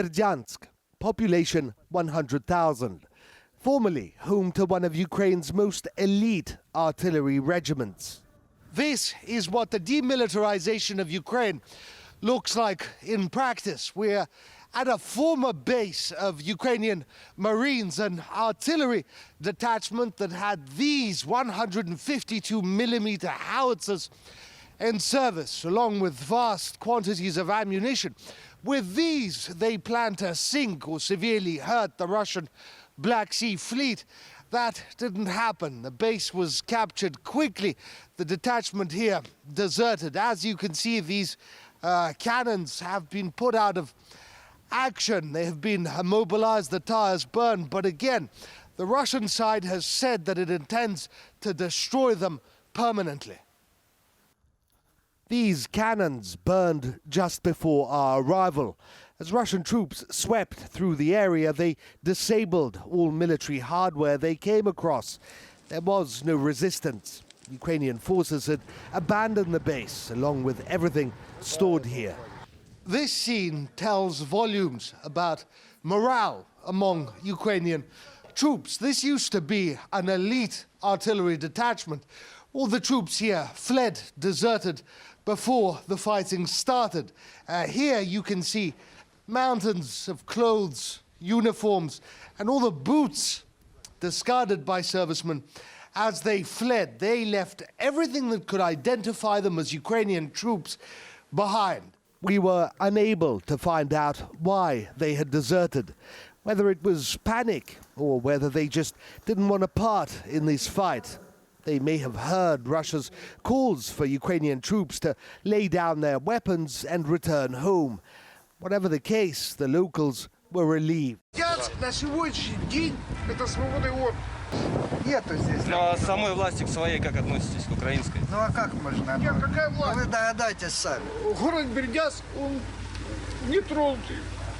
Berdyansk, population 100,000. Formerly home to one of Ukraine's most elite artillery regiments. This is what the demilitarization of Ukraine looks like in practice. We're at a former base of Ukrainian Marines, an artillery detachment that had these 152mm howitzers in service, along with vast quantities of ammunition. With these, they plan to sink or severely hurt the Russian Black Sea Fleet. That didn't happen. The base was captured quickly. The detachment here deserted. As you can see, these cannons have been put out of action. They have been immobilized, the tires burned. But again, the Russian side has said that it intends to destroy them permanently. These cannons burned just before our arrival. As Russian troops swept through the area, they disabled all military hardware they came across. There was no resistance. Ukrainian forces had abandoned the base, along with everything stored here. This scene tells volumes about morale among Ukrainian troops. This used to be an elite artillery detachment. All the troops here fled, deserted before the fighting started. Here you can see mountains of clothes, uniforms, and all the boots discarded by servicemen as they fled. They left everything that could identify them as Ukrainian troops behind. We were unable to find out why they had deserted, whether it was panic or whether they just didn't want a part in this fight. They may have heard Russia's calls for Ukrainian troops to lay down their weapons and return home. Whatever the case, the locals were relieved. Нету здесь. Ну а самой власти к своей как относитесь, к украинской? Ну а как можно? Нет, какая власть? Вы догадайтесь сами. Город Бердянск, он не тронутый.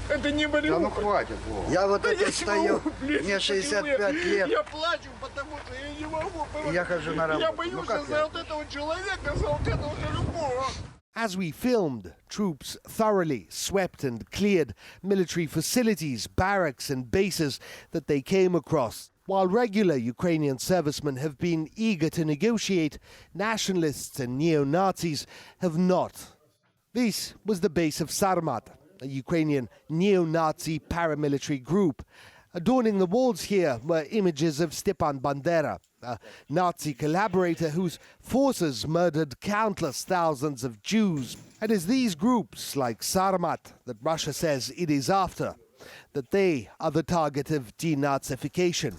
Это не Мариуполь. Да ну хватит, Вова. Я вот Да это я стою, могу, блин, мне 65 лет. Я плачу, потому что я не могу. Я хожу на работу. Я боюсь за вот этого человека, за вот этого за любого. As we filmed, troops thoroughly swept and cleared military facilities, barracks and bases that they came across. While regular Ukrainian servicemen have been eager to negotiate, nationalists and neo-Nazis have not. This was the base of Sarmat, a Ukrainian neo-Nazi paramilitary group. Adorning the walls here were images of Stepan Bandera, a Nazi collaborator whose forces murdered countless thousands of Jews. It is these groups, like Sarmat, that Russia says it is after, that they are the target of denazification.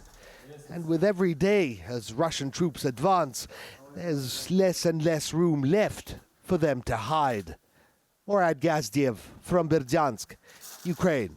And with every day, as Russian troops advance, there's less and less room left for them to hide. Morad Gazdiev from Berdyansk, Ukraine.